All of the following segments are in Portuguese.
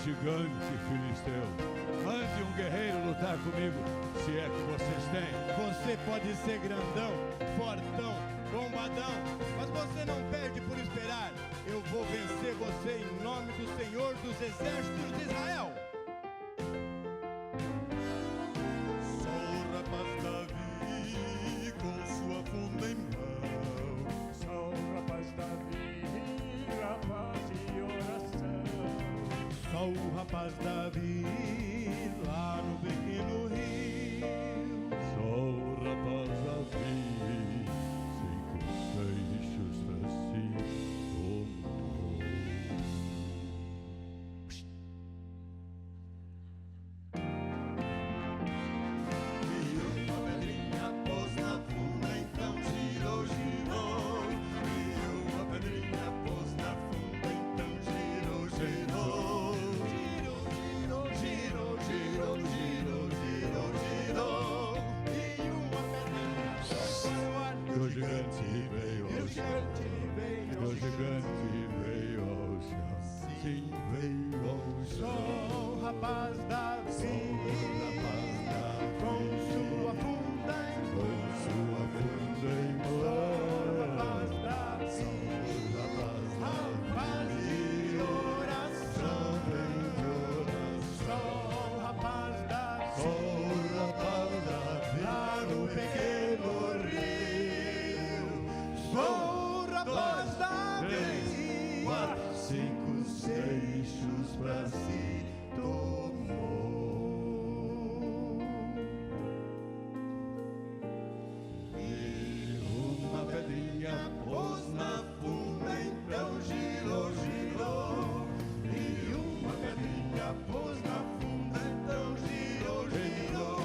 gigante filisteu. Mande um guerreiro lutar comigo, se é que vocês têm. Você pode ser grandão, fortão, bombadão, mas você não perde por esperar. Eu vou vencer você em nome do Senhor dos Exércitos de Israel. Sou o rapaz Davi, com sua funda em mão. Sou o rapaz Davi, rapaz de oração. Sou o rapaz Davi, lá no pequeno rio. Sou o rapaz Davi, 5 seixos pra si tomou. E uma pedrinha pôs na funda, então girou, girou. E uma pedrinha pôs na funda, então girou, girou. Girou, girou, girou, girou, girou, girou. E uma pedrinha pôs no ar. E o gigante veio ao chão. E o gigante veio ao chão. Sim, veio ao chão. Sou o rapaz Davi, com sua funda em Com sua funda em Sou o mão. rapaz Davi, rapaz de oração. Sou o rapaz Davi, lá no pequeno rio. Sou o rapaz Davi, 5 seixos pra si tomou. E uma pedrinha pôs na funda, então girou, girou. e uma pedrinha pôs na funda, então girou, girou.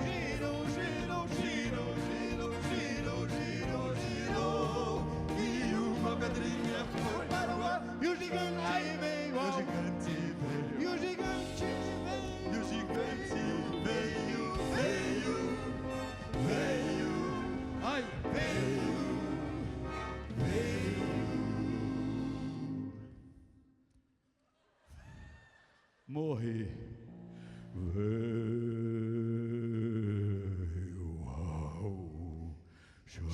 Girou, girou, girou, girou, girou, girou, girou. E uma pedrinha foi Para o ar, e o gigante veio ao E o gigante veio. E o gigante veio. E o gigante veio, veio, Ai, veio. Morri. Veio ao chão.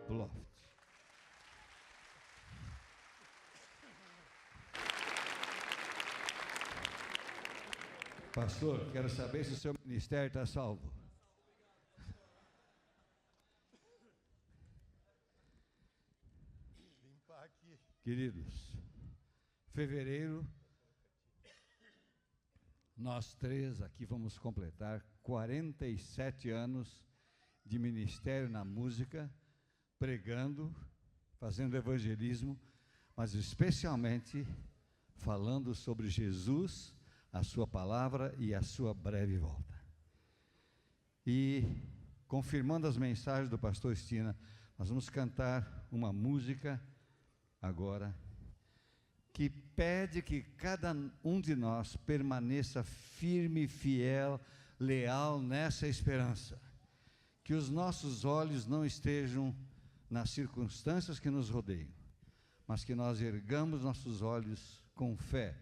Loft. Pastor, quero saber se o seu ministério está salvo. limpar aqui. Queridos, fevereiro, nós três aqui vamos completar 47 anos de ministério na música, pregando, fazendo evangelismo, mas especialmente falando sobre Jesus, a sua palavra e a sua breve volta. E, confirmando as mensagens do pastor Estina, nós vamos cantar uma música agora, que pede que cada um de nós permaneça firme, fiel, leal nessa esperança, que os nossos olhos não estejam nas circunstâncias que nos rodeiam, mas que nós ergamos nossos olhos com fé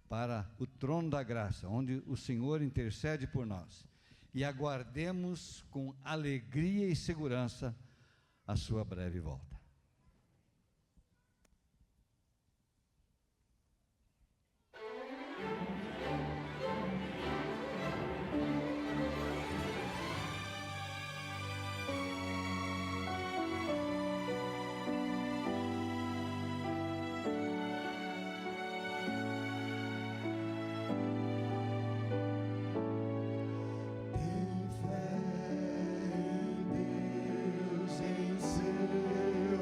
para o trono da graça, onde o Senhor intercede por nós, e aguardemos com alegria e segurança a sua breve volta. Tem fé em Deus, em seu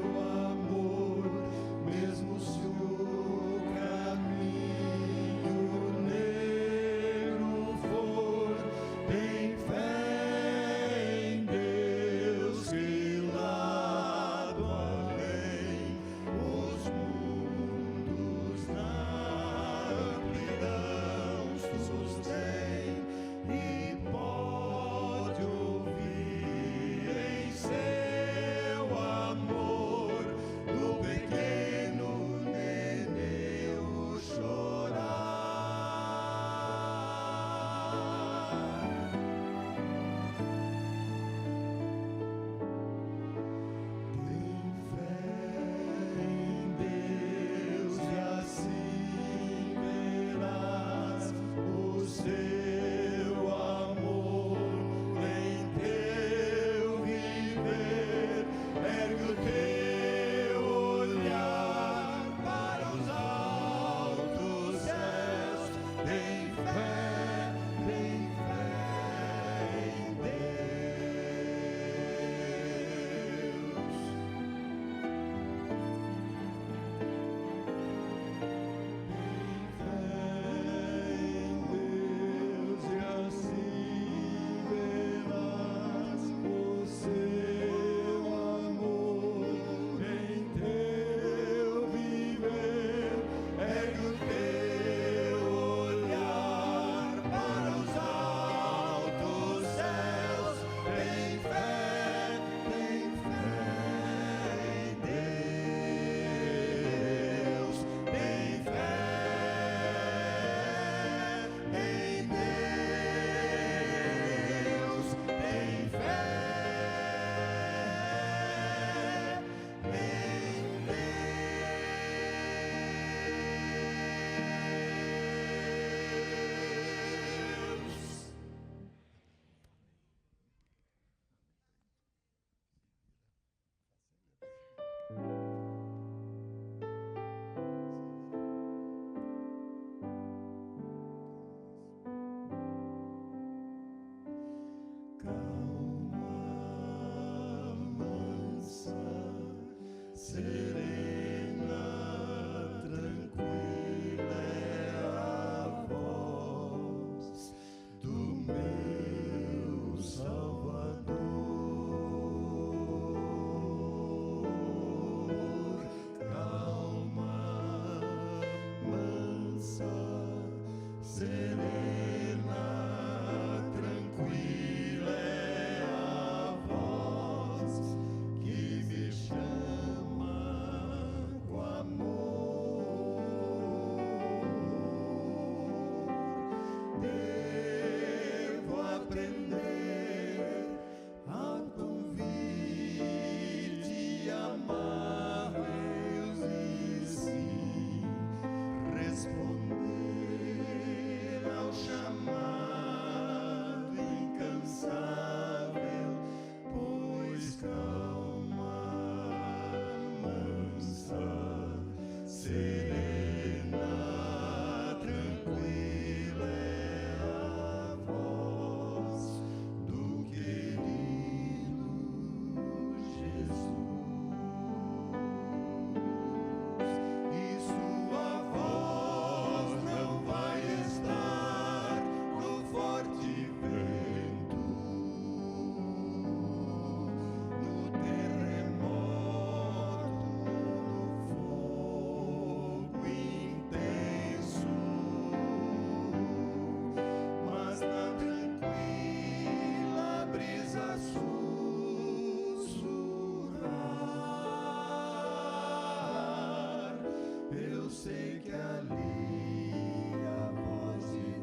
sei que ali a voz de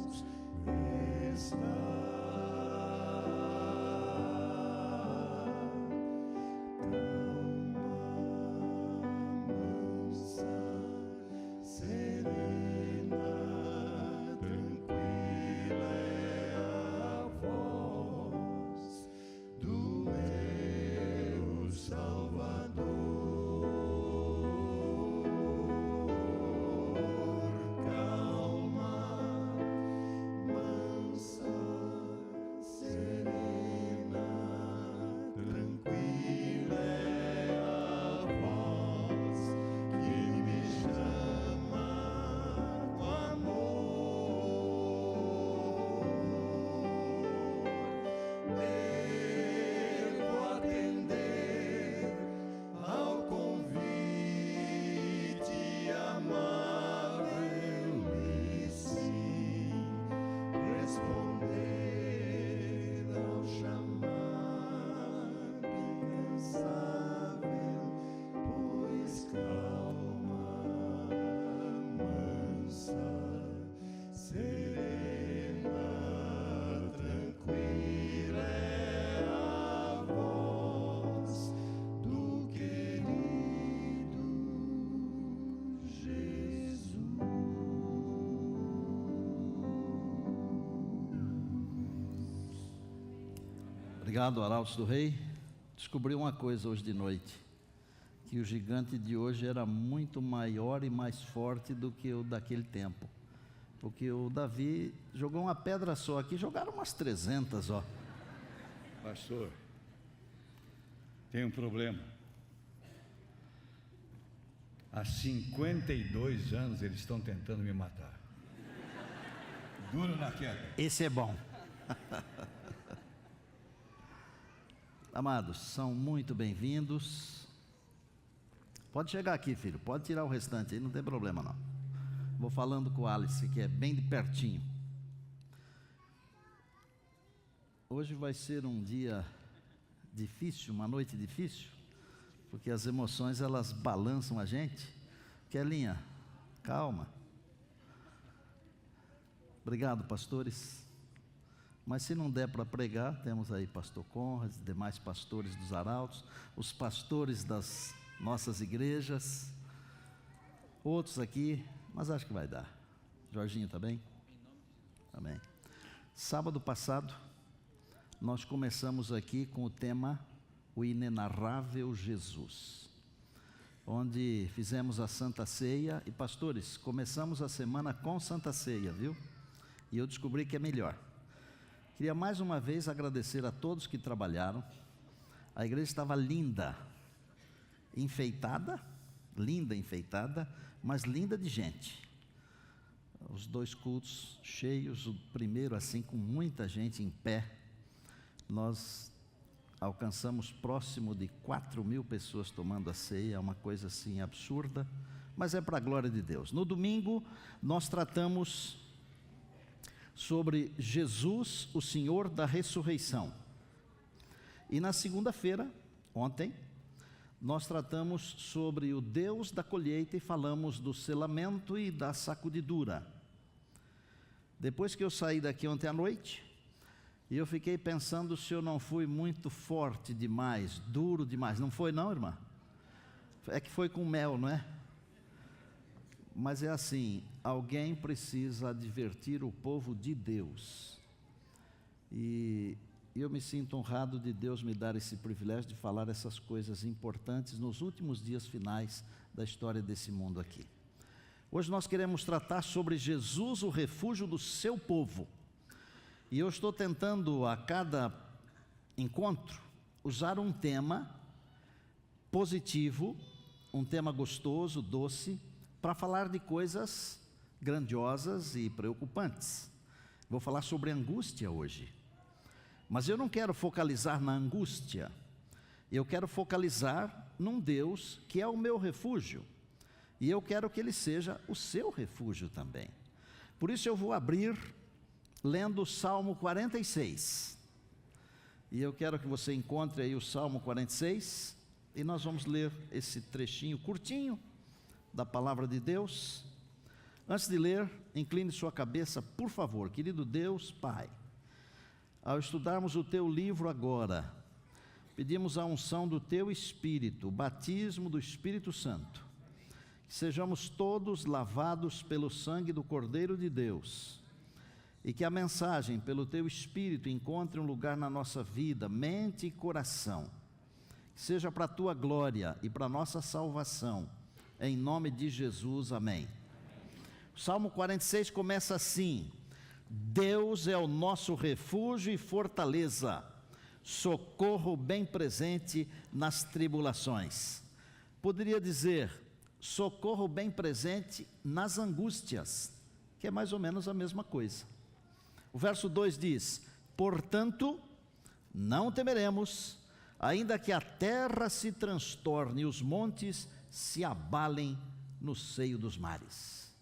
Deus está. Obrigado, Arautos do Rei. Descobri uma coisa hoje de noite, que o gigante de hoje era muito maior e mais forte do que o daquele tempo, porque o Davi jogou uma pedra só, aqui jogaram umas 300, ó. Pastor, tem um problema. Há 52 anos eles estão tentando me matar. Duro na queda. Esse é bom. Amados, são muito bem-vindos. Pode chegar aqui, filho, pode tirar o restante aí, não tem problema não. Vou falando com o Alice, que é bem de pertinho. Hoje vai ser um dia difícil, uma noite difícil, porque as emoções elas balançam a gente. Kelinha, calma. Obrigado, pastores. Mas se não der para pregar, temos aí pastor Conrad, demais pastores dos arautos, os pastores das nossas igrejas, outros aqui, mas acho que vai dar. Jorginho, tá bem? Amém. Sábado passado, nós começamos aqui com o tema O Inenarrável Jesus, onde fizemos a Santa Ceia, e pastores, começamos a semana com Santa Ceia, viu? E eu descobri que é melhor. Queria mais uma vez agradecer a todos que trabalharam. A igreja estava linda, enfeitada, mas linda de gente. Os 2 cultos cheios, o primeiro assim com muita gente em pé. Nós alcançamos próximo de 4.000 pessoas tomando a ceia, uma coisa assim absurda, mas é para a glória de Deus. No domingo nós tratamos sobre Jesus, o Senhor da ressurreição. E na segunda-feira, ontem, nós tratamos sobre o Deus da colheita e falamos do selamento e da sacudidura. Depois que eu saí daqui ontem à noite, eu fiquei pensando se eu não fui muito forte demais, duro demais. Não foi não, irmã? É que foi com mel, não é? Mas é assim, alguém precisa advertir o povo de Deus. E eu me sinto honrado de Deus me dar esse privilégio de falar essas coisas importantes nos últimos dias finais da história desse mundo aqui. Hoje nós queremos tratar sobre Jesus, o refúgio do seu povo. E eu estou tentando a cada encontro usar um tema positivo, um tema gostoso, doce, para falar de coisas grandiosas e preocupantes. Vou falar sobre angústia hoje, mas eu não quero focalizar na angústia, eu quero focalizar num Deus que é o meu refúgio, e eu quero que Ele seja o seu refúgio também. Por isso eu vou abrir lendo o Salmo 46, e eu quero que você encontre aí o Salmo 46, e nós vamos ler esse trechinho curtinho, da palavra de Deus. Antes de ler, incline sua cabeça, por favor, querido Deus, Pai. Ao estudarmos o teu livro agora, pedimos a unção do teu Espírito, o batismo do Espírito Santo. Que sejamos todos lavados pelo sangue do Cordeiro de Deus. E que a mensagem, pelo teu Espírito, encontre um lugar na nossa vida, mente e coração. Que seja para a tua glória e para a nossa salvação. Em nome de Jesus, amém. O Salmo 46 começa assim: Deus é o nosso refúgio e fortaleza, socorro bem presente nas tribulações. Poderia dizer, socorro bem presente nas angústias, que é mais ou menos a mesma coisa. O verso 2 diz: portanto, não temeremos, ainda que a terra se transtorne e os montes se abalem no seio dos mares.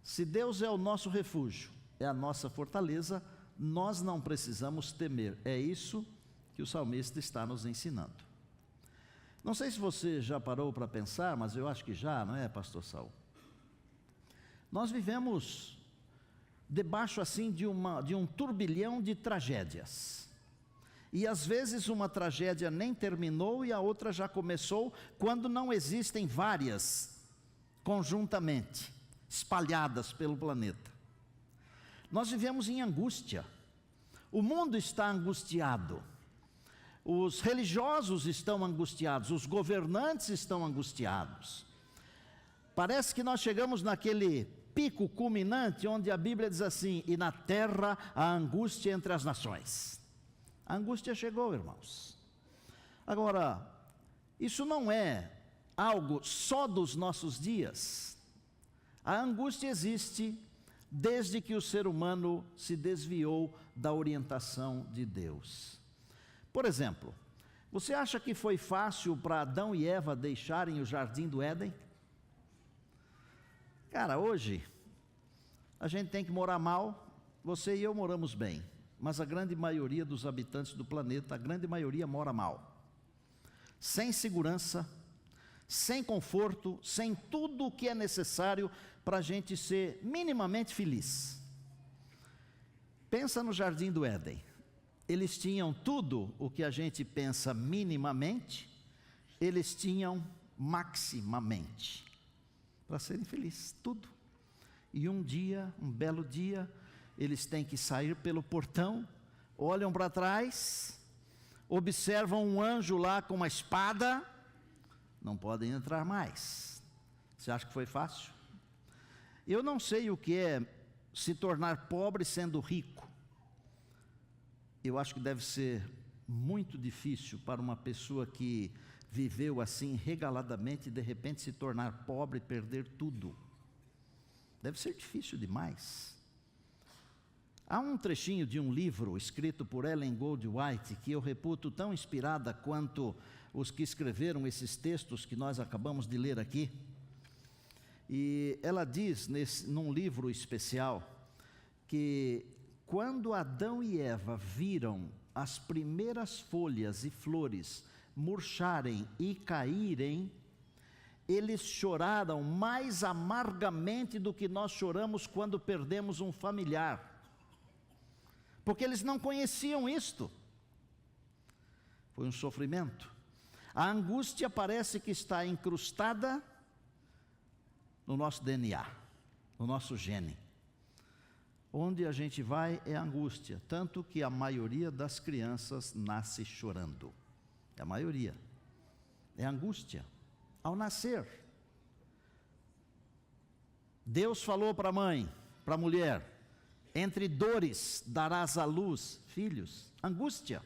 Se Deus é o nosso refúgio, é a nossa fortaleza, nós não precisamos temer. É isso que o salmista está nos ensinando. Não sei se você já parou para pensar, mas eu acho que já, não é, pastor Saul? Nós vivemos debaixo assim de um turbilhão de tragédias. E às vezes uma tragédia nem terminou e a outra já começou, quando não existem várias conjuntamente, espalhadas pelo planeta. Nós vivemos em angústia. O mundo está angustiado. Os religiosos estão angustiados, os governantes estão angustiados. Parece que nós chegamos naquele pico culminante onde a Bíblia diz assim: e na terra a angústia entre as nações. A angústia chegou, irmãos. Agora, isso não é algo só dos nossos dias. A angústia existe desde que o ser humano se desviou da orientação de Deus. Por exemplo, você acha que foi fácil para Adão e Eva deixarem o jardim do Éden? Cara, hoje a gente tem que morar mal. Você e eu moramos bem, mas a grande maioria dos habitantes do planeta, a grande maioria mora mal, sem segurança, sem conforto, sem tudo o que é necessário para a gente ser minimamente feliz. Pensa no jardim do Éden. Eles tinham tudo o que a gente pensa minimamente, eles tinham maximamente, para serem felizes, tudo. E um dia, um belo dia, eles têm que sair pelo portão, olham para trás, observam um anjo lá com uma espada, não podem entrar mais. Você acha que foi fácil? Eu não sei o que é se tornar pobre sendo rico. Eu acho que deve ser muito difícil para uma pessoa que viveu assim regaladamente e de repente se tornar pobre e perder tudo. Deve ser difícil demais. Há um trechinho de um livro escrito por Ellen Goldwhite que eu reputo tão inspirada quanto os que escreveram esses textos que nós acabamos de ler aqui. E ela diz num livro especial que quando Adão e Eva viram as primeiras folhas e flores murcharem e caírem, eles choraram mais amargamente do que nós choramos quando perdemos um familiar, porque eles não conheciam isto. Foi um sofrimento. A angústia parece que está incrustada no nosso DNA, no nosso gene. Onde a gente vai é angústia, tanto que a maioria das crianças nasce chorando. A maioria é angústia ao nascer. Deus falou para a mãe, para a mulher: entre dores darás à luz filhos. Angústia.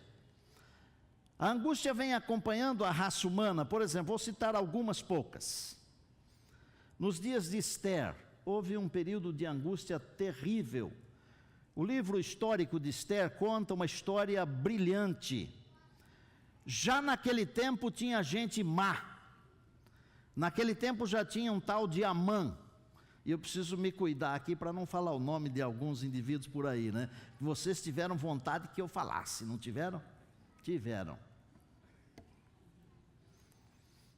A angústia vem acompanhando a raça humana. Por exemplo, vou citar algumas poucas. Nos dias de Esther, houve um período de angústia terrível. O livro histórico de Esther conta uma história brilhante. Já naquele tempo tinha gente má. Naquele tempo já tinha um tal de Amã. E eu preciso me cuidar aqui para não falar o nome de alguns indivíduos por aí, né? Vocês tiveram vontade que eu falasse, não tiveram? Tiveram.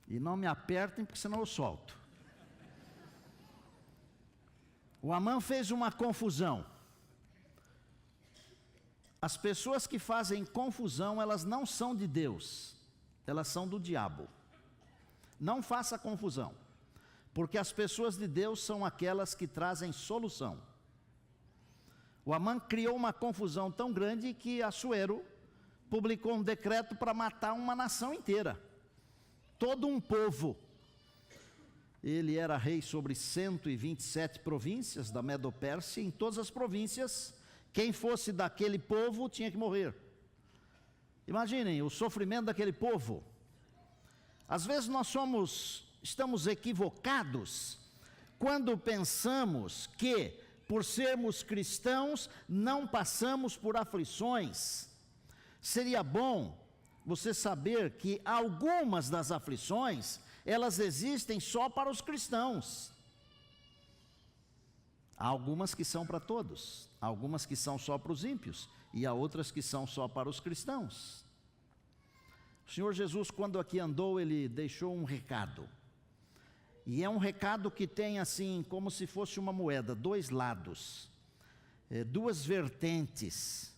E não me apertem, porque senão eu solto. O Amã fez uma confusão. As pessoas que fazem confusão, elas não são de Deus, elas são do diabo. Não faça confusão, porque as pessoas de Deus são aquelas que trazem solução. O Amã criou uma confusão tão grande que Assuero publicou um decreto para matar uma nação inteira, todo um povo. Ele era rei sobre 127 províncias da Medo-Pérsia. Em todas as províncias, quem fosse daquele povo tinha que morrer. Imaginem o sofrimento daquele povo. Às vezes nós estamos equivocados quando pensamos que, por sermos cristãos, não passamos por aflições. Seria bom você saber que algumas das aflições, elas existem só para os cristãos. Há algumas que são para todos, há algumas que são só para os ímpios, e há outras que são só para os cristãos. O Senhor Jesus, quando aqui andou, ele deixou um recado. E é um recado que tem assim, como se fosse uma moeda, dois lados, duas vertentes.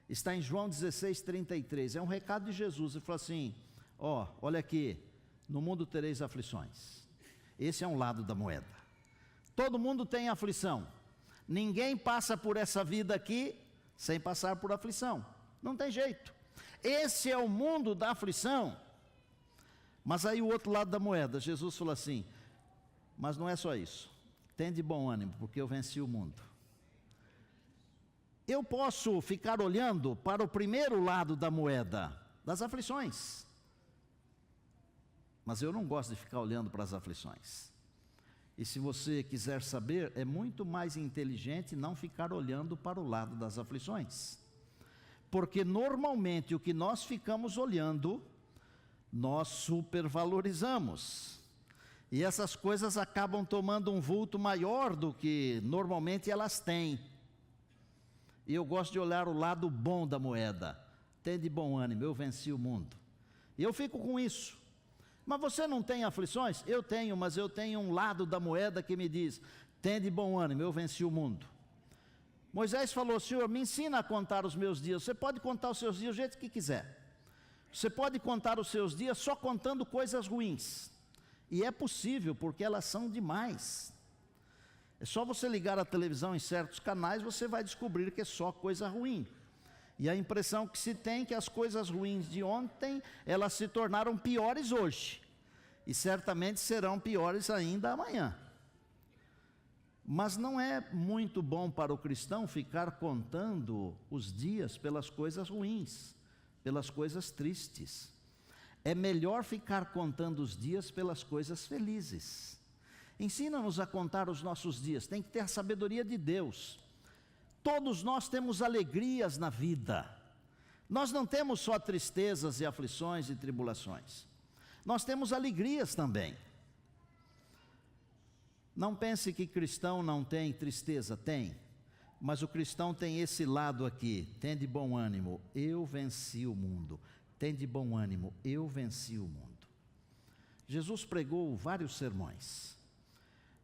Está em João 16:33, é um recado de Jesus. Ele falou assim: olha aqui, no mundo tereis aflições. Esse é um lado da moeda. Todo mundo tem aflição. Ninguém passa por essa vida aqui sem passar por aflição. Não tem jeito. Esse é o mundo da aflição. Mas aí o outro lado da moeda, Jesus falou assim: mas não é só isso. Tende bom ânimo, porque eu venci o mundo. Eu posso ficar olhando para o primeiro lado da moeda, das aflições. Mas eu não gosto de ficar olhando para as aflições. E se você quiser saber, é muito mais inteligente não ficar olhando para o lado das aflições. Porque normalmente o que nós ficamos olhando, nós supervalorizamos. E essas coisas acabam tomando um vulto maior do que normalmente elas têm. E eu gosto de olhar o lado bom da moeda. Tende bom ânimo, eu venci o mundo. E eu fico com isso. Mas você não tem aflições? Eu tenho, mas eu tenho um lado da moeda que me diz: tende bom ânimo, eu venci o mundo. Moisés falou: Senhor, me ensina a contar os meus dias. Você pode contar os seus dias do jeito que quiser. Você pode contar os seus dias só contando coisas ruins. E é possível, porque elas são demais. É só você ligar a televisão em certos canais, você vai descobrir que é só coisa ruim. E a impressão que se tem é que as coisas ruins de ontem, elas se tornaram piores hoje. E certamente serão piores ainda amanhã. Mas não é muito bom para o cristão ficar contando os dias pelas coisas ruins, pelas coisas tristes. É melhor ficar contando os dias pelas coisas felizes. Ensina-nos a contar os nossos dias, tem que ter a sabedoria de Deus. Todos nós temos alegrias na vida. Nós não temos só tristezas e aflições e tribulações. Nós temos alegrias também. Não pense que cristão não tem tristeza, tem. Mas o cristão tem esse lado aqui: tende bom ânimo, eu venci o mundo. Tende bom ânimo, eu venci o mundo. Jesus pregou vários sermões.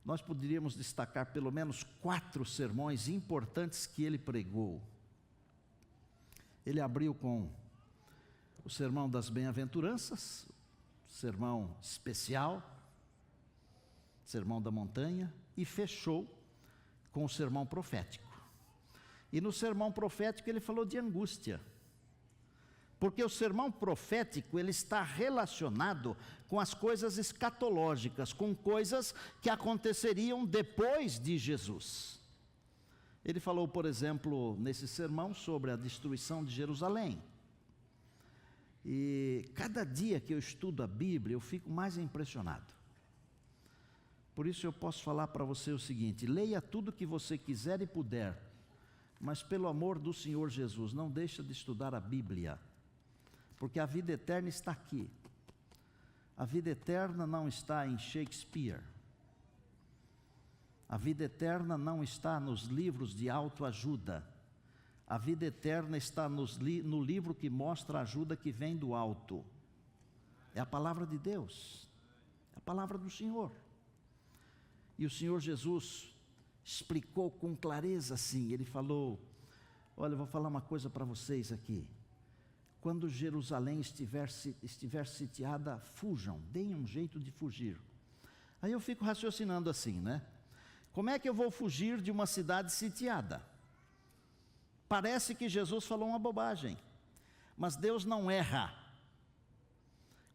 Nós poderíamos destacar pelo menos 4 sermões importantes que ele pregou. Ele abriu com o sermão das bem-aventuranças, sermão especial, sermão da montanha, e fechou com o sermão profético. E no sermão profético ele falou de angústia. Porque o sermão profético, ele está relacionado com as coisas escatológicas, com coisas que aconteceriam depois de Jesus. Ele falou, por exemplo, nesse sermão sobre a destruição de Jerusalém. E cada dia que eu estudo a Bíblia, eu fico mais impressionado. Por isso eu posso falar para você o seguinte: leia tudo que você quiser e puder, mas pelo amor do Senhor Jesus, não deixe de estudar a Bíblia. Porque a vida eterna está aqui. A vida eterna não está em Shakespeare. A vida eterna não está nos livros de autoajuda. A vida eterna está no livro que mostra a ajuda que vem do alto. É a palavra de Deus. É a palavra do Senhor. E o Senhor Jesus explicou com clareza assim. Ele falou: olha, eu vou falar uma coisa para vocês aqui. Quando Jerusalém estiver sitiada, fujam, deem um jeito de fugir. Aí eu fico raciocinando assim, né? Como é que eu vou fugir de uma cidade sitiada? Parece que Jesus falou uma bobagem, mas Deus não erra.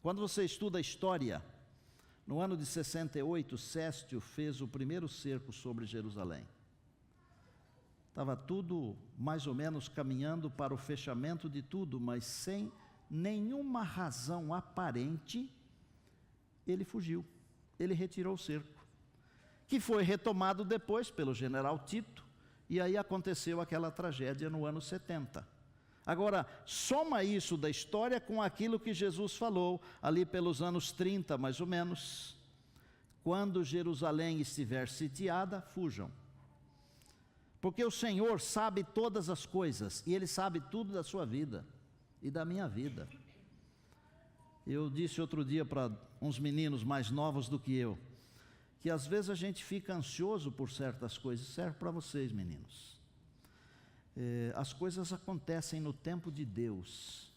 Quando você estuda a história, no ano de 68, Céstio fez o primeiro cerco sobre Jerusalém. Estava tudo mais ou menos caminhando para o fechamento de tudo, mas sem nenhuma razão aparente, ele fugiu, ele retirou o cerco, que foi retomado depois pelo general Tito, e aí aconteceu aquela tragédia no ano 70. Agora, soma isso da história com aquilo que Jesus falou, ali pelos anos 30, mais ou menos. Quando Jerusalém estiver sitiada, fujam. Porque o Senhor sabe todas as coisas, e Ele sabe tudo da sua vida e da minha vida. Eu disse outro dia para uns meninos mais novos do que eu, que às vezes a gente fica ansioso por certas coisas. Serve para vocês, meninos. As coisas acontecem no tempo de Deus.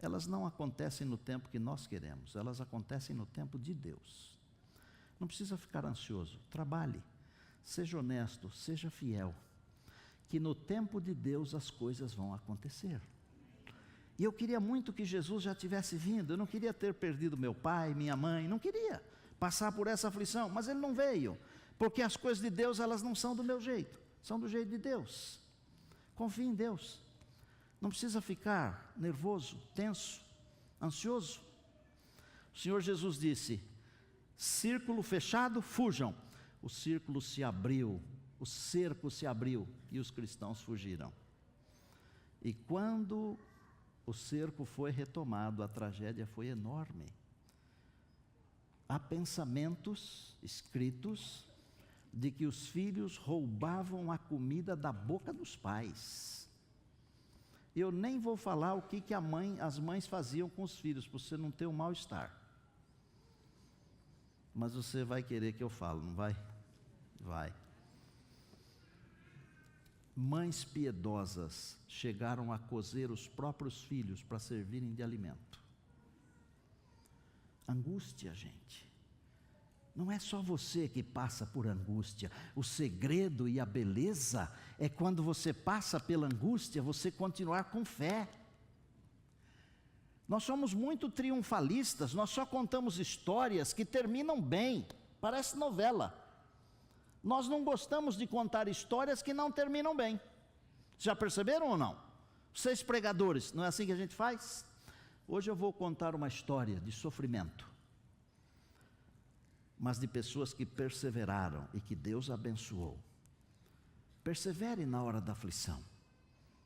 Elas não acontecem no tempo que nós queremos, elas acontecem no tempo de Deus. Não precisa ficar ansioso, trabalhe, seja honesto, seja fiel, que no tempo de Deus as coisas vão acontecer. E eu queria muito que Jesus já tivesse vindo, eu não queria ter perdido meu pai, minha mãe, não queria passar por essa aflição, mas Ele não veio, porque as coisas de Deus, elas não são do meu jeito, são do jeito de Deus. Confie em Deus, não precisa ficar nervoso, tenso, ansioso. O Senhor Jesus disse: círculo fechado, fujam. O círculo se abriu, o cerco se abriu e os cristãos fugiram. E quando o cerco foi retomado, a tragédia foi enorme. Há pensamentos escritos de que os filhos roubavam a comida da boca dos pais. Eu nem vou falar o que as mães faziam com os filhos, para você não ter um mal-estar. Mas você vai querer que eu fale, não vai? Vai. Mães piedosas chegaram a cozer os próprios filhos para servirem de alimento. Angústia, gente. Não é só você que passa por angústia. O segredo e a beleza é quando você passa pela angústia, você continuar com fé. Nós somos muito triunfalistas, nós só contamos histórias que terminam bem, parece novela. Nós não gostamos de contar histórias que não terminam bem. Já perceberam ou não? Vocês pregadores, não é assim que a gente faz? Hoje eu vou contar uma história de sofrimento, mas de pessoas que perseveraram e que Deus abençoou. Persevere na hora da aflição.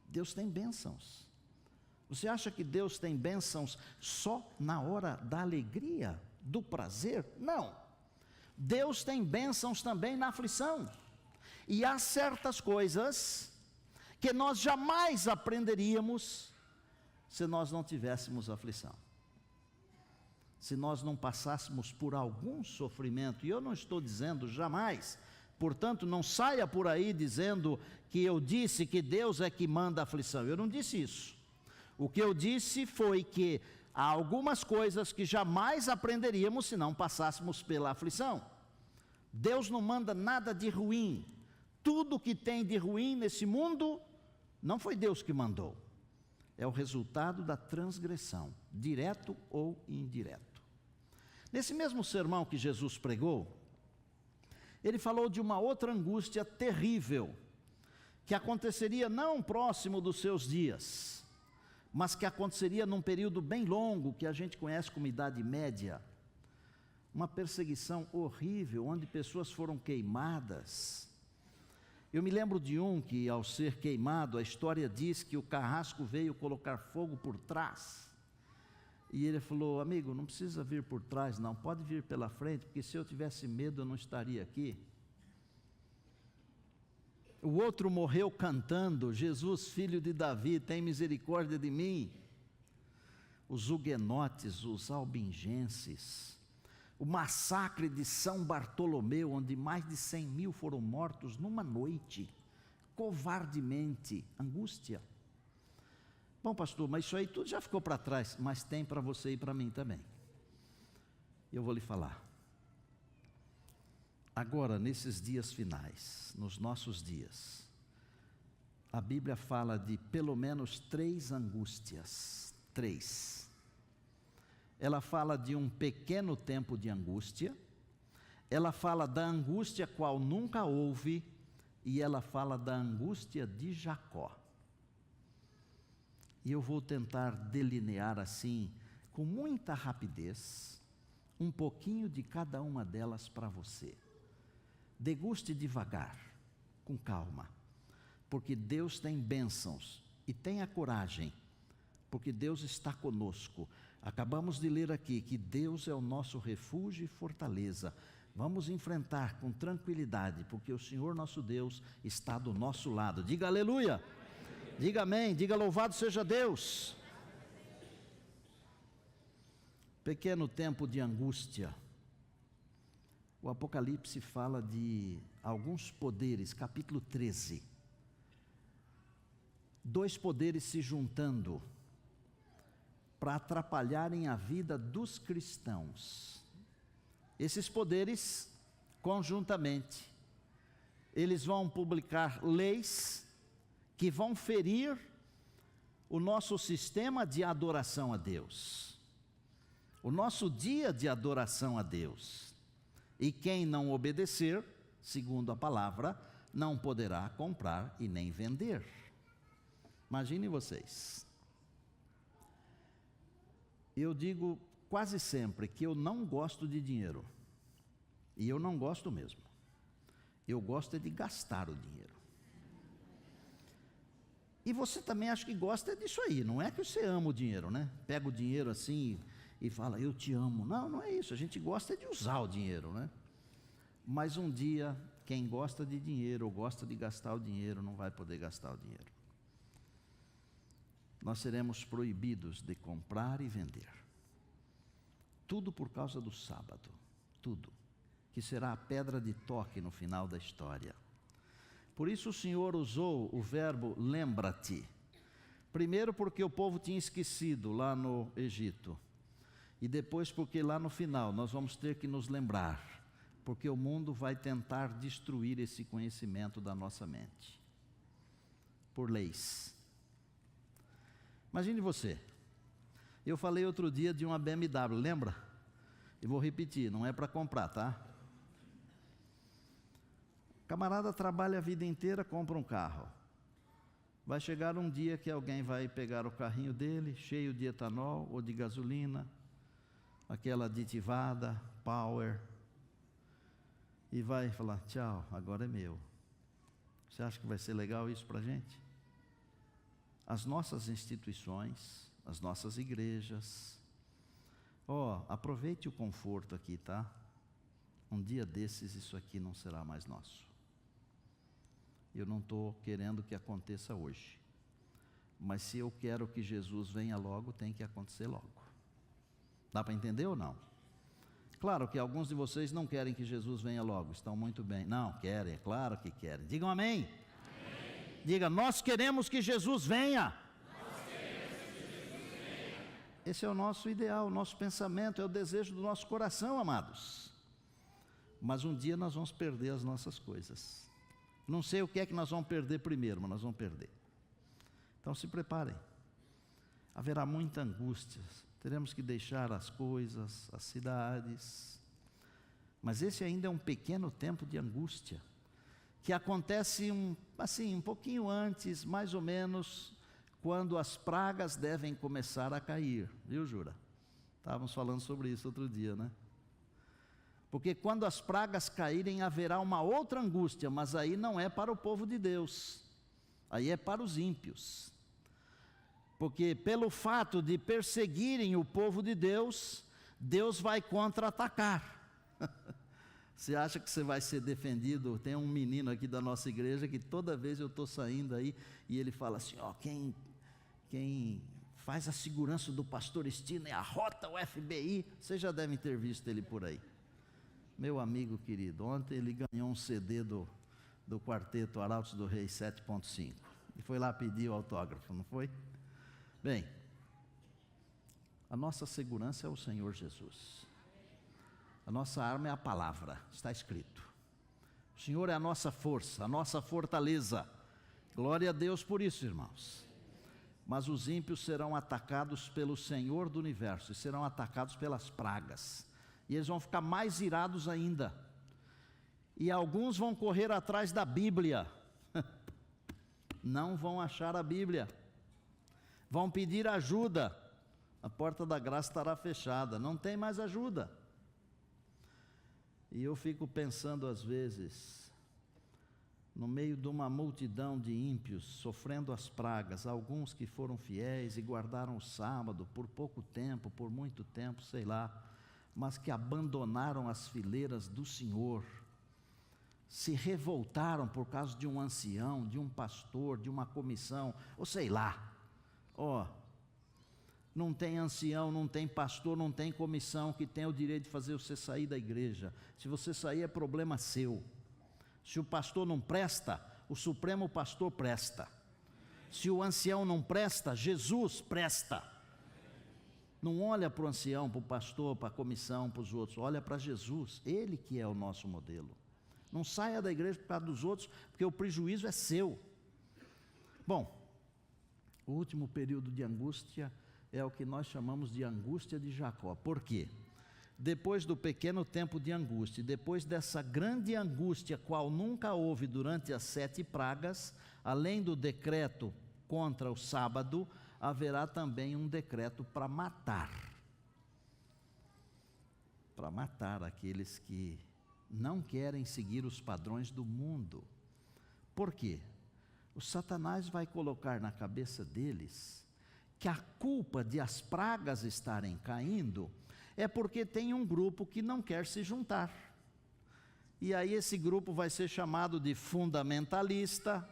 Deus tem bênçãos. Você acha que Deus tem bênçãos só na hora da alegria, do prazer? Não. Deus tem bênçãos também na aflição. E há certas coisas que nós jamais aprenderíamos se nós não tivéssemos aflição. Se nós não passássemos por algum sofrimento. E eu não estou dizendo jamais, portanto não saia por aí dizendo que eu disse que Deus é que manda a aflição. Eu não disse isso. O que eu disse foi que há algumas coisas que jamais aprenderíamos se não passássemos pela aflição. Deus não manda nada de ruim. Tudo que tem de ruim nesse mundo, não foi Deus que mandou. É o resultado da transgressão, direto ou indireto. Nesse mesmo sermão que Jesus pregou, Ele falou de uma outra angústia terrível, que aconteceria não próximo dos seus dias, mas que aconteceria num período bem longo, que a gente conhece como Idade Média. Uma perseguição horrível, onde pessoas foram queimadas. Eu me lembro de um que, ao ser queimado, a história diz que o carrasco veio colocar fogo por trás. E ele falou: amigo, não precisa vir por trás não, pode vir pela frente, porque se eu tivesse medo eu não estaria aqui. O outro morreu cantando: Jesus, filho de Davi, tem misericórdia de mim. Os huguenotes, os albingenses, o massacre de São Bartolomeu, onde mais de 100 mil foram mortos numa noite, covardemente, angústia. Bom, pastor, mas isso aí tudo já ficou para trás, mas tem para você e para mim também. Eu vou lhe falar. Agora, nesses dias finais, nos nossos dias, a Bíblia fala de pelo menos 3 angústias. 3. Ela fala de um pequeno tempo de angústia, ela fala da angústia qual nunca houve, e ela fala da angústia de Jacó. E eu vou tentar delinear assim, com muita rapidez, um pouquinho de cada uma delas para você. Deguste devagar, com calma, porque Deus tem bênçãos, e tenha coragem, porque Deus está conosco. Acabamos de ler aqui que Deus é o nosso refúgio e fortaleza. Vamos enfrentar com tranquilidade, porque o Senhor nosso Deus está do nosso lado. Diga aleluia, diga amém, diga louvado seja Deus. Pequeno tempo de angústia. O Apocalipse fala de alguns poderes, capítulo 13. 2 poderes se juntando para atrapalharem a vida dos cristãos. Esses poderes, conjuntamente, eles vão publicar leis que vão ferir o nosso sistema de adoração a Deus, o nosso dia de adoração a Deus. E quem não obedecer, segundo a palavra, não poderá comprar e nem vender. Imaginem vocês. Eu digo quase sempre que eu não gosto de dinheiro. E eu não gosto mesmo. Eu gosto é de gastar o dinheiro. E você também acha que gosta disso aí, não é que você ama o dinheiro, né? Pega o dinheiro assim e fala, eu te amo. Não, não é isso, a gente gosta de usar o dinheiro, né? Mas um dia, quem gosta de dinheiro ou gosta de gastar o dinheiro, não vai poder gastar o dinheiro. Nós seremos proibidos de comprar e vender. Tudo por causa do sábado, tudo, que será a pedra de toque no final da história. Por isso o Senhor usou o verbo lembra-te. Primeiro porque o povo tinha esquecido lá no Egito. E depois porque lá no final nós vamos ter que nos lembrar. Porque o mundo vai tentar destruir esse conhecimento da nossa mente. Por leis. Imagine você. Eu falei outro dia de uma BMW, lembra? E vou repetir, não é para comprar, tá? Camarada trabalha a vida inteira, compra um carro. Vai chegar um dia que alguém vai pegar o carrinho dele, cheio de etanol ou de gasolina, aquela aditivada, power, e vai falar, tchau, agora é meu. Você acha que vai ser legal isso para a gente? As nossas instituições, as nossas igrejas, aproveite o conforto aqui, tá? Um dia desses isso aqui não será mais nosso. Eu não estou querendo que aconteça hoje, mas se eu quero que Jesus venha logo, tem que acontecer logo. Dá para entender ou não? Claro que alguns de vocês não querem que Jesus venha logo, estão muito bem. Não, querem, é claro que querem. Digam amém. Amém. Diga, nós queremos que Jesus venha. Esse é o nosso ideal, o nosso pensamento, é o desejo do nosso coração, amados. Mas um dia nós vamos perder as nossas coisas. Não sei o que é que nós vamos perder primeiro, mas nós vamos perder. Então se preparem. Haverá muita angústia. Teremos que deixar as coisas, as cidades. Mas esse ainda é um pequeno tempo de angústia, que acontece um pouquinho antes, mais ou menos, quando as pragas devem começar a cair. Viu, Jura? Estávamos falando sobre isso outro dia, né? Porque quando as pragas caírem, haverá uma outra angústia, mas aí não é para o povo de Deus, aí é para os ímpios. Porque pelo fato de perseguirem o povo de Deus, Deus vai contra-atacar. Você acha que você vai ser defendido? Tem um menino aqui da nossa igreja que toda vez eu estou saindo aí e ele fala assim, quem faz a segurança do pastor Estina e arrota o FBI. Vocês já devem ter visto ele por aí. Meu amigo querido, ontem ele ganhou um CD do quarteto Arautos do Rei 7.5. E foi lá pedir o autógrafo, não foi? Bem, a nossa segurança é o Senhor Jesus. A nossa arma é a palavra, está escrito. O Senhor é a nossa força, a nossa fortaleza. Glória a Deus por isso, irmãos. Mas os ímpios serão atacados pelo Senhor do universo, e serão atacados pelas pragas. E eles vão ficar mais irados ainda. E alguns vão correr atrás da Bíblia. Não vão achar a Bíblia. Vão pedir ajuda. A porta da graça estará fechada, não tem mais ajuda. E eu fico pensando às vezes, no meio de uma multidão de ímpios, sofrendo as pragas, alguns que foram fiéis e guardaram o sábado por pouco tempo, por muito tempo, sei lá, mas que abandonaram as fileiras do Senhor, se revoltaram por causa de um ancião, de um pastor, de uma comissão, ou sei lá. Não tem ancião, não tem pastor, não tem comissão que tenha o direito de fazer você sair da igreja. Se você sair é problema seu. Se o pastor não presta, o supremo pastor presta. Se o ancião não presta, Jesus presta. Não olha para o ancião, para o pastor, para a comissão, para os outros, olha para Jesus, Ele que é o nosso modelo. Não saia da igreja por causa dos outros, porque o prejuízo é seu. Bom, o último período de angústia é o que nós chamamos de angústia de Jacó. Por quê? Depois do pequeno tempo de angústia, depois dessa grande angústia, qual nunca houve durante as 7 pragas, além do decreto contra o sábado, haverá também um decreto para matar aqueles que não querem seguir os padrões do mundo. Por quê? O Satanás vai colocar na cabeça deles que a culpa de as pragas estarem caindo é porque tem um grupo que não quer se juntar. E aí esse grupo vai ser chamado de fundamentalista.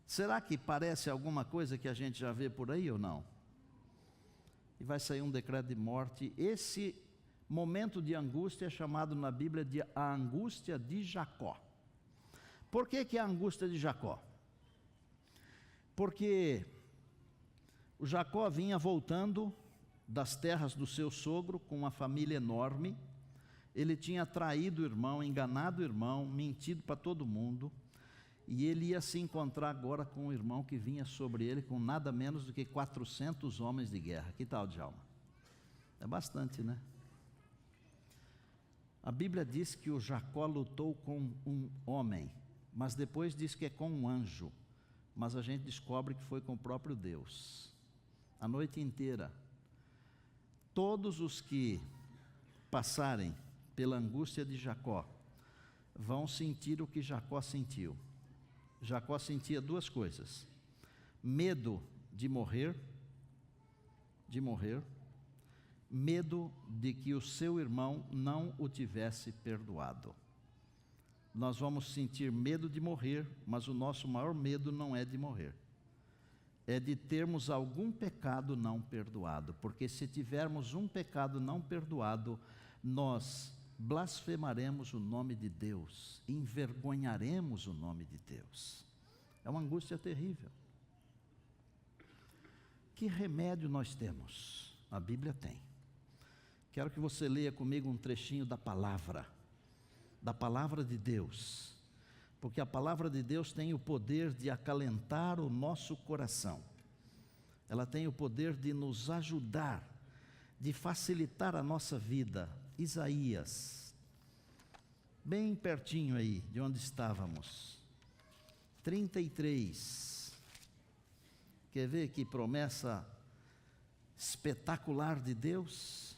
Será que parece alguma coisa que a gente já vê por aí ou não? E vai sair um decreto de morte. Esse momento de angústia é chamado na Bíblia de a angústia de Jacó. Por que é a angústia de Jacó? Porque o Jacó vinha voltando das terras do seu sogro com uma família enorme. Ele tinha traído o irmão, enganado o irmão, mentido para todo mundo. E ele ia se encontrar agora com um irmão que vinha sobre ele com nada menos do que 400 homens de guerra. Que tal, Djalma? É bastante, né? A Bíblia diz que o Jacó lutou com um homem, mas depois diz que é com um anjo. Mas a gente descobre que foi com o próprio Deus. A noite inteira. Todos os que passarem pela angústia de Jacó vão sentir o que Jacó sentiu. Jacó sentia 2 coisas: medo de morrer, medo de que o seu irmão não o tivesse perdoado. Nós vamos sentir medo de morrer, mas o nosso maior medo não é de morrer. É de termos algum pecado não perdoado, porque se tivermos um pecado não perdoado, nós blasfemaremos o nome de Deus, envergonharemos o nome de Deus. É uma angústia terrível. Que remédio nós temos? A Bíblia tem. Quero que você leia comigo um trechinho da palavra de Deus, porque a palavra de Deus tem o poder de acalentar o nosso coração. Ela tem o poder de nos ajudar, de facilitar a nossa vida. Isaías, bem pertinho aí de onde estávamos, 33, quer ver que promessa espetacular de Deus?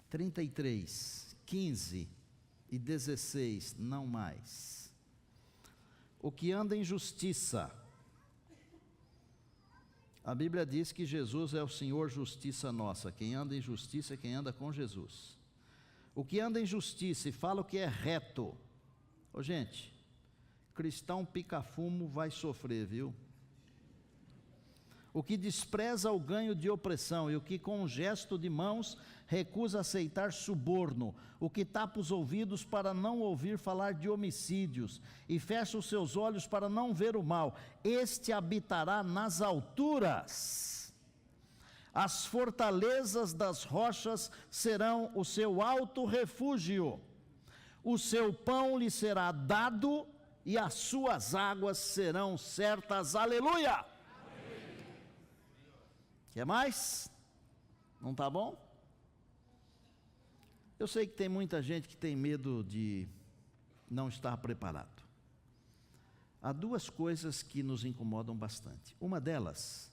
33, 15 e 16, não mais. O que anda em justiça, a Bíblia diz que Jesus é o Senhor justiça nossa. Quem anda em justiça é quem anda com Jesus. O que anda em justiça e fala o que é reto. Ô gente, cristão pica-fumo vai sofrer, viu? o que despreza o ganho de opressão e o que com um gesto de mãos recusa aceitar suborno, o que tapa os ouvidos para não ouvir falar de homicídios e fecha os seus olhos para não ver o mal, este habitará nas alturas. As fortalezas das rochas serão o seu alto refúgio, o seu pão lhe será dado e as suas águas serão certas. Aleluia! Quer mais? Não está bom? Eu sei que tem muita gente que tem medo de não estar preparado. Há duas coisas que nos incomodam bastante. Uma delas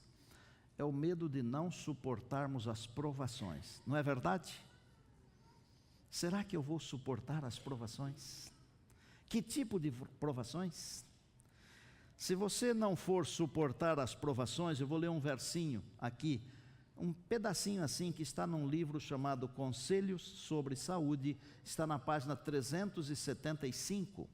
é o medo de não suportarmos as provações. Não é verdade? Será que eu vou suportar as provações? Que tipo de provações? Se você não for suportar as provações, eu vou ler um versinho aqui, um pedacinho assim, que está num livro chamado Conselhos sobre Saúde, está na página 375.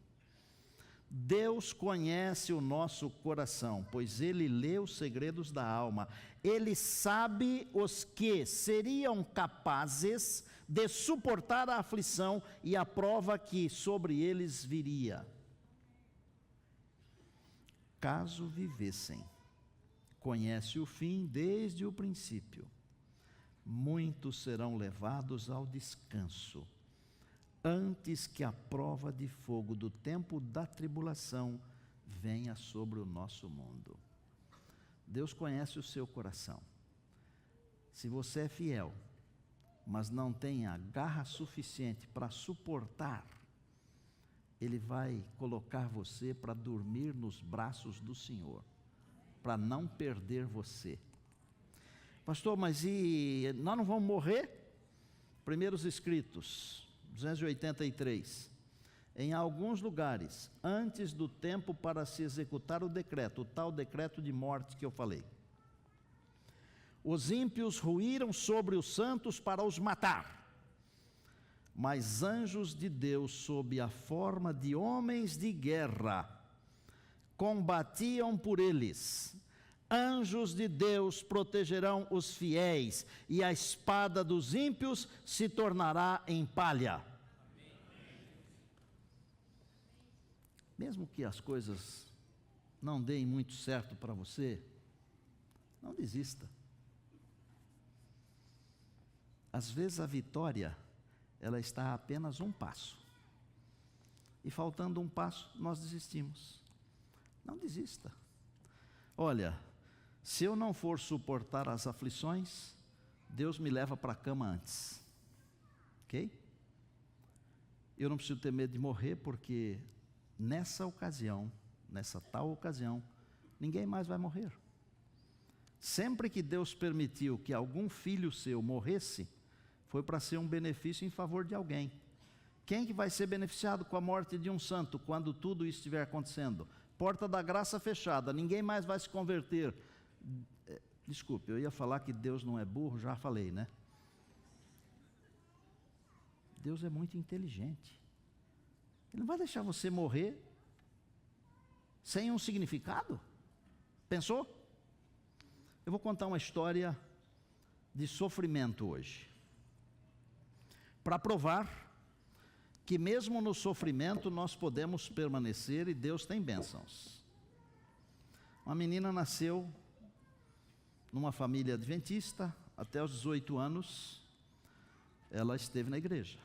Deus conhece o nosso coração, pois Ele lê os segredos da alma. Ele sabe os que seriam capazes de suportar a aflição e a prova que sobre eles viria, caso vivessem. Conhece o fim desde o princípio. Muitos serão levados ao descanso, antes que a prova de fogo do tempo da tribulação venha sobre o nosso mundo. Deus conhece o seu coração. Se você é fiel, mas não tem a garra suficiente para suportar, Ele vai colocar você para dormir nos braços do Senhor, para não perder você. Pastor, mas e nós não vamos morrer? Primeiros escritos, 283. Em alguns lugares, antes do tempo para se executar o decreto, o tal decreto de morte que eu falei, os ímpios ruíram sobre os santos para os matar. Mas anjos de Deus, sob a forma de homens de guerra, combatiam por eles. Anjos de Deus protegerão os fiéis, e a espada dos ímpios se tornará em palha. Mesmo que as coisas não deem muito certo para você, não desista. Às vezes a vitória, ela está a apenas um passo. E faltando um passo, nós desistimos. Não desista. Olha, se eu não for suportar as aflições, Deus me leva para a cama antes. Ok? Eu não preciso ter medo de morrer, porque nessa ocasião, nessa tal ocasião, ninguém mais vai morrer. Sempre que Deus permitiu que algum filho seu morresse, foi para ser um benefício em favor de alguém. Quem que vai ser beneficiado com a morte de um santo quando tudo isso estiver acontecendo? Porta da graça fechada, ninguém mais vai se converter. Desculpe, eu ia falar que Deus não é burro, já falei, né? Deus é muito inteligente. Ele não vai deixar você morrer sem um significado. Pensou? Eu vou contar uma história de sofrimento hoje, para provar que mesmo no sofrimento nós podemos permanecer e Deus tem bênçãos. Uma menina nasceu numa família adventista, até os 18 anos ela esteve na igreja.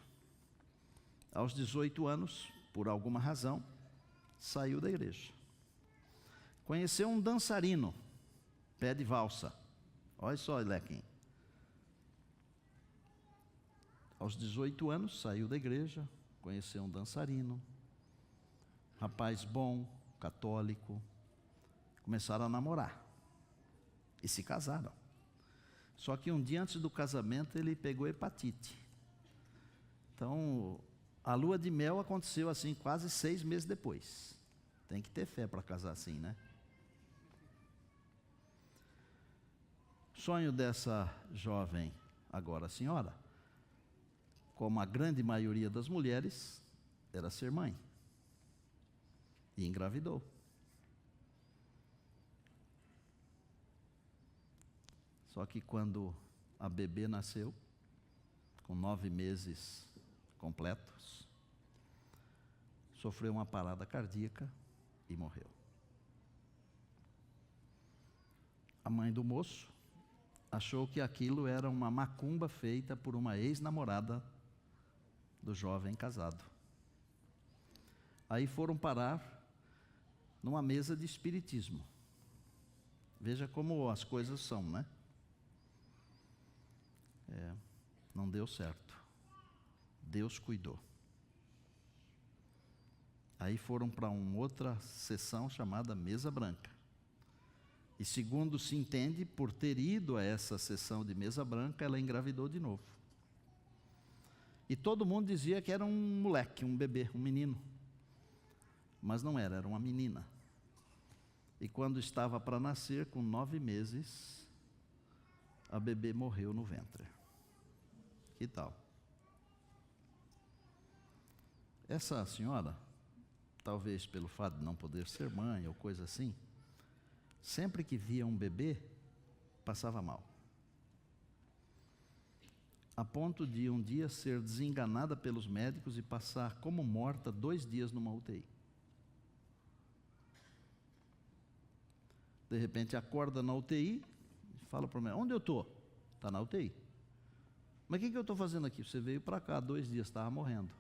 Aos 18 anos, por alguma razão, saiu da igreja. Conheceu um dançarino, pé de valsa. Olha só, Lequim. Aos 18 anos, saiu da igreja, conheceu um dançarino, rapaz bom, católico, começaram a namorar e se casaram. Só que um dia antes do casamento ele pegou hepatite. Então, a lua de mel aconteceu assim quase 6 meses depois. Tem que ter fé para casar assim, né? O sonho dessa jovem, agora senhora, como a grande maioria das mulheres, era ser mãe. E engravidou. Só que quando a bebê nasceu, com 9 meses completos, sofreu uma parada cardíaca e morreu. A mãe do moço achou que aquilo era uma macumba feita por uma ex-namorada do jovem casado. Aí foram parar numa mesa de espiritismo. Veja como as coisas são, né? Não deu certo. Deus cuidou. Aí foram para uma outra sessão chamada mesa branca. E segundo se entende, por ter ido a essa sessão de mesa branca, ela engravidou de novo. E todo mundo dizia que era um moleque, um bebê, um menino. Mas não era, era uma menina. E quando estava para nascer, com 9 meses, a bebê morreu no ventre. Que tal? Essa senhora, talvez pelo fato de não poder ser mãe ou coisa assim, sempre que via um bebê, passava mal. A ponto de um dia ser desenganada pelos médicos e passar como morta 2 dias numa UTI. De repente acorda na UTI e fala para o médico: onde eu estou? Está na UTI. Mas o que eu estou fazendo aqui? Você veio para cá 2 dias, estava morrendo.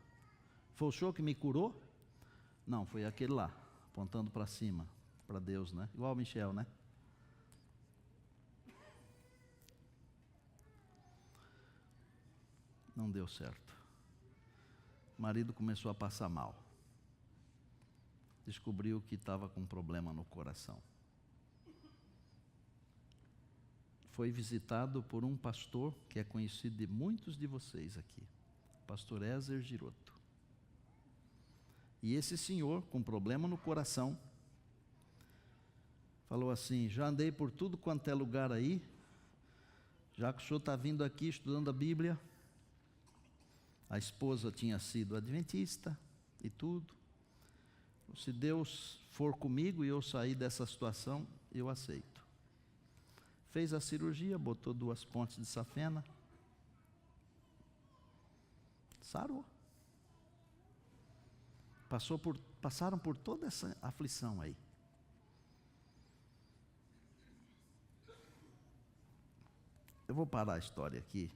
Foi o senhor que me curou? Não, foi aquele lá, apontando para cima, para Deus, né? Igual o Michel, né? Não deu certo. O marido começou a passar mal. Descobriu que estava com um problema no coração. Foi visitado por um pastor que é conhecido de muitos de vocês aqui, pastor Ézer Giroto. E esse senhor, com problema no coração, falou assim: já andei por tudo quanto é lugar aí, já que o senhor está vindo aqui estudando a Bíblia. A esposa tinha sido adventista e tudo. Se Deus for comigo e eu sair dessa situação, eu aceito. Fez a cirurgia, botou 2 pontes de safena, sarou. Passaram por toda essa aflição aí. Eu vou parar a história aqui.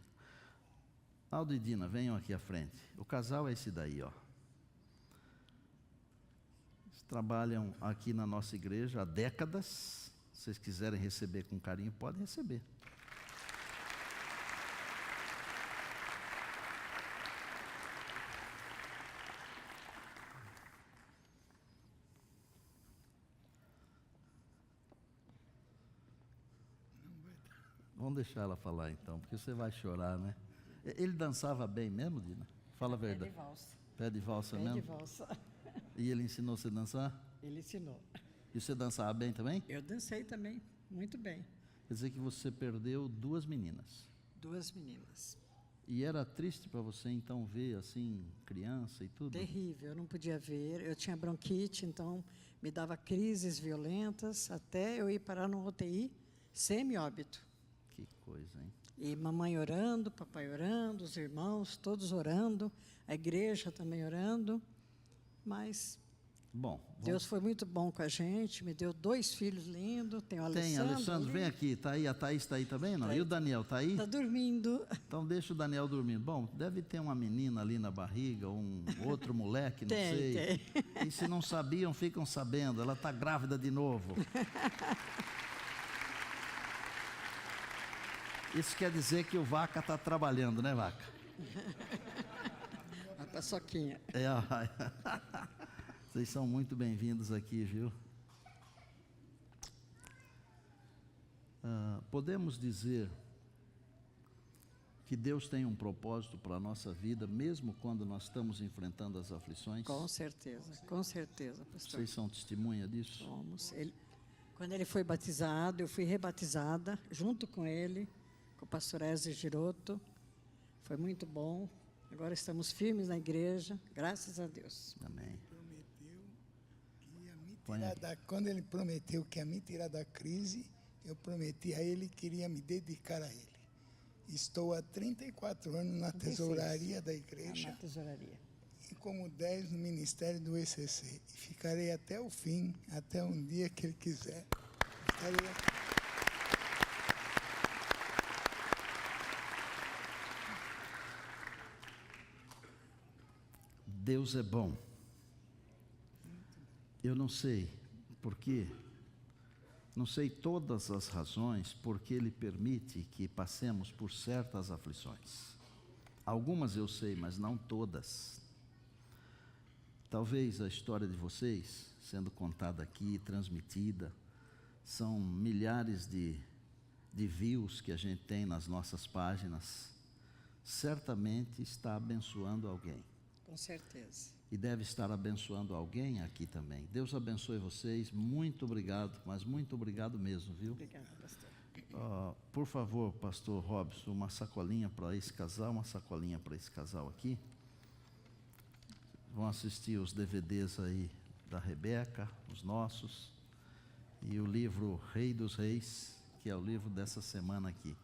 Aldo e Dina, venham aqui à frente. O casal é esse daí, ó. Eles trabalham aqui na nossa igreja há décadas. Se vocês quiserem receber com carinho, podem receber. Vamos deixar ela falar então, porque você vai chorar, né? Ele dançava bem mesmo, Dina? Fala a verdade. Pé de valsa. Pé de valsa Pé mesmo? de valsa. E ele ensinou você a dançar? Ele ensinou. E você dançava bem também? Eu dancei também, muito bem. Quer dizer que você perdeu 2 meninas. 2 meninas. E era triste para você então ver assim, criança e tudo? Terrível, eu não podia ver. Eu tinha bronquite, então me dava crises violentas, até eu ir parar no UTI semi-óbito. Que coisa, hein? E mamãe orando, papai orando, os irmãos todos orando, a igreja também orando. Mas Bom, Deus foi muito bom com a gente, me deu 2 filhos lindos. Tem o Alessandro. Tem, Alessandro, vem aqui, está aí, a Thaís está aí também, não? E o Daniel está aí? Está dormindo. Então deixa o Daniel dormindo. Bom, deve ter uma menina ali na barriga, um outro moleque, não sei. Tem. E se não sabiam, ficam sabendo, ela está grávida de novo. Isso quer dizer que o Vaca está trabalhando, né, Vaca? A paçoquinha. Vocês são muito bem-vindos aqui, viu? Podemos dizer que Deus tem um propósito para a nossa vida, mesmo quando nós estamos enfrentando as aflições? Com certeza, pastor. Vocês são testemunha disso? Somos. Quando ele foi batizado, eu fui rebatizada junto com ele, com o pastor Ézer Giroto. Foi muito bom. Agora estamos firmes na igreja, graças a Deus. Amém. Quando ele prometeu que ia me tirar da crise, eu prometi a ele que iria me dedicar a ele. Estou há 34 anos na 36. tesouraria da Na igreja tesouraria. e como 10 no ministério do ECC. E ficarei até o fim, até um dia que ele quiser. Estarei aqui. Deus é bom. Eu não sei por quê, não sei todas as razões por que Ele permite que passemos por certas aflições. Algumas eu sei, mas não todas. Talvez a história de vocês, sendo contada aqui, transmitida, são milhares de views que a gente tem nas nossas páginas, certamente está abençoando alguém. Com certeza. E deve estar abençoando alguém aqui também. Deus abençoe vocês, muito obrigado, mas muito obrigado mesmo, viu? Obrigada, pastor. Por favor, pastor Robson, uma sacolinha para esse casal, uma sacolinha para esse casal aqui. Vão assistir os DVDs aí da Rebeca, os nossos, e o livro Rei dos Reis, que é o livro dessa semana aqui.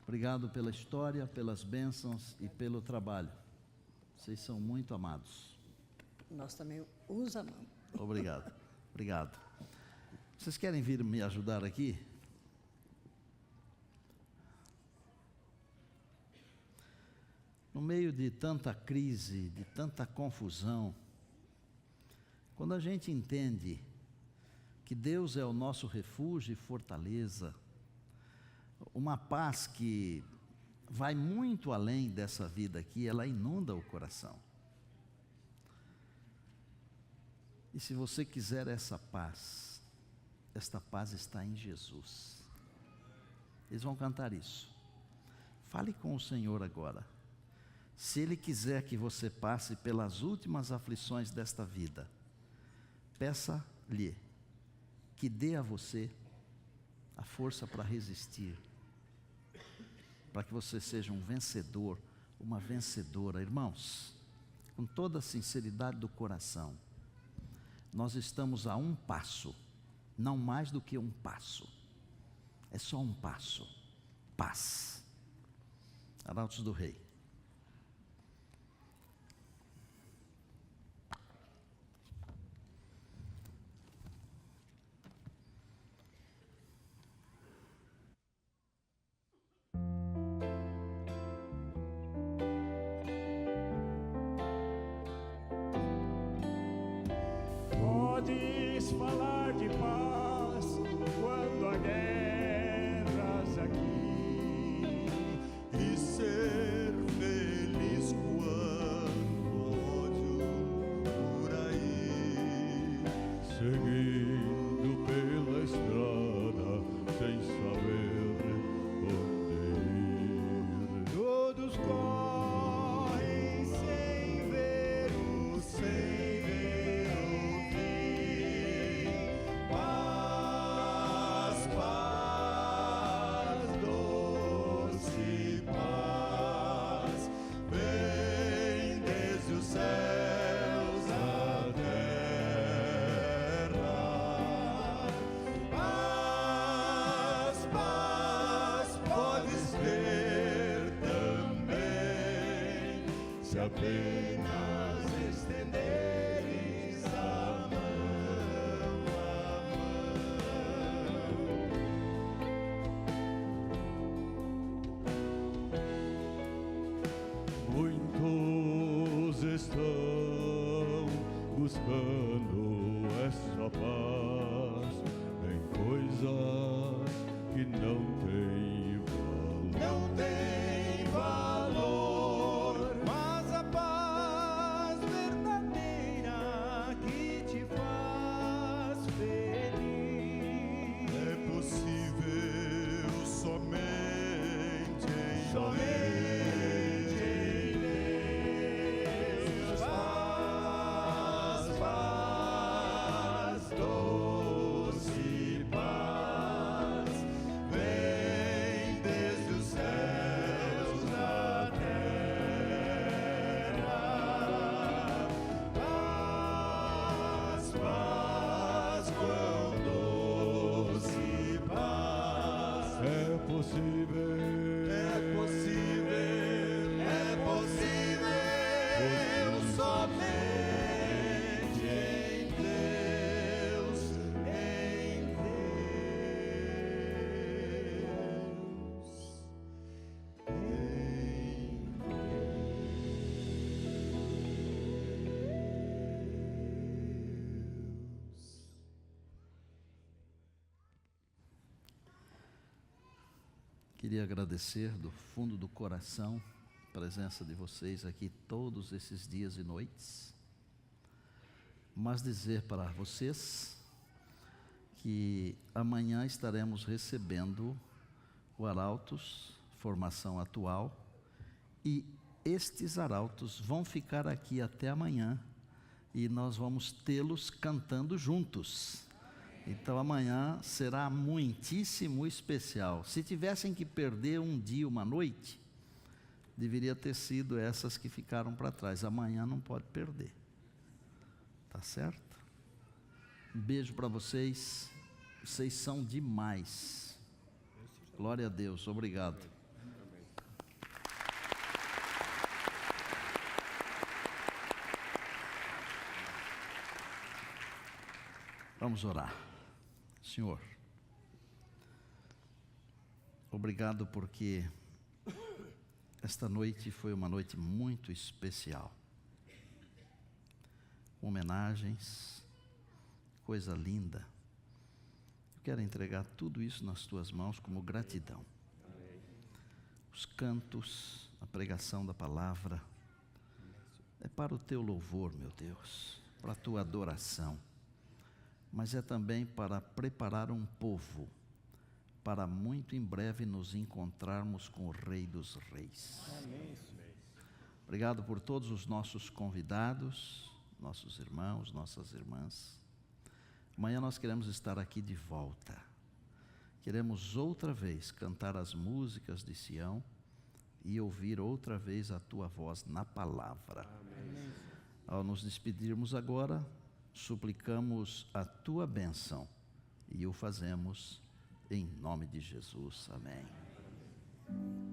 Obrigado pela história, pelas bênçãos e pelo trabalho. Vocês são muito amados. Nós também os amamos. Obrigado, obrigado. Vocês querem vir me ajudar aqui? No meio de tanta crise, de tanta confusão, quando a gente entende que Deus é o nosso refúgio e fortaleza, uma paz que vai muito além dessa vida aqui, ela inunda o coração. E se você quiser essa paz, esta paz está em Jesus. Eles vão cantar isso. Fale com o Senhor agora. Se Ele quiser que você passe pelas últimas aflições desta vida, peça-lhe que dê a você a força para resistir, para que você seja um vencedor, uma vencedora. Irmãos, com toda a sinceridade do coração, nós estamos a um passo, não mais do que um passo, é só um passo, paz. Arautos do Rei. Podes falar de paz quando há guerras aqui, E ser feliz quando ódio por aí, Seguindo pela estrada, sem saber onde ir. todos correm sem ver o sem ver o fim. Paz, paz, doce paz, vem desde os céus à terra. Paz, paz, podes ter também, se apenas estenderes a mão, Muitos estão buscando essa paz em coisas que não têm valor. não tem valor, mas a paz verdadeira que te faz feliz é possível somente em Deus. Paz, paz, doce paz, vem desde os céus à terra. Paz, paz, quão doce paz. É possível, somente em Deus, em Queria agradecer do fundo do coração a presença de vocês aqui todos esses dias e noites, mas dizer para vocês que amanhã estaremos recebendo o Arautos, formação atual, e estes arautos vão ficar aqui até amanhã e nós vamos tê-los cantando juntos. Então amanhã será muitíssimo especial. Se tivessem que perder um dia, uma noite, deveria ter sido essas que ficaram para trás. Amanhã não pode perder. Tá certo? Um beijo para vocês. Vocês são demais. Glória a Deus. Obrigado. Vamos orar. Senhor, obrigado porque esta noite foi uma noite muito especial. Homenagens, coisa linda. Eu quero entregar tudo isso nas tuas mãos como gratidão. Os cantos, a pregação da palavra, é para o teu louvor, meu Deus, para a tua adoração. Mas é também para preparar um povo, para muito em breve nos encontrarmos com o Rei dos Reis. Amém. Obrigado por todos os nossos convidados, nossos irmãos, nossas irmãs. Amanhã nós queremos estar aqui de volta. Queremos outra vez cantar as músicas de Sião e ouvir outra vez a tua voz na palavra. Amém. Ao nos despedirmos agora, suplicamos a tua bênção e o fazemos em nome de Jesus. Amém.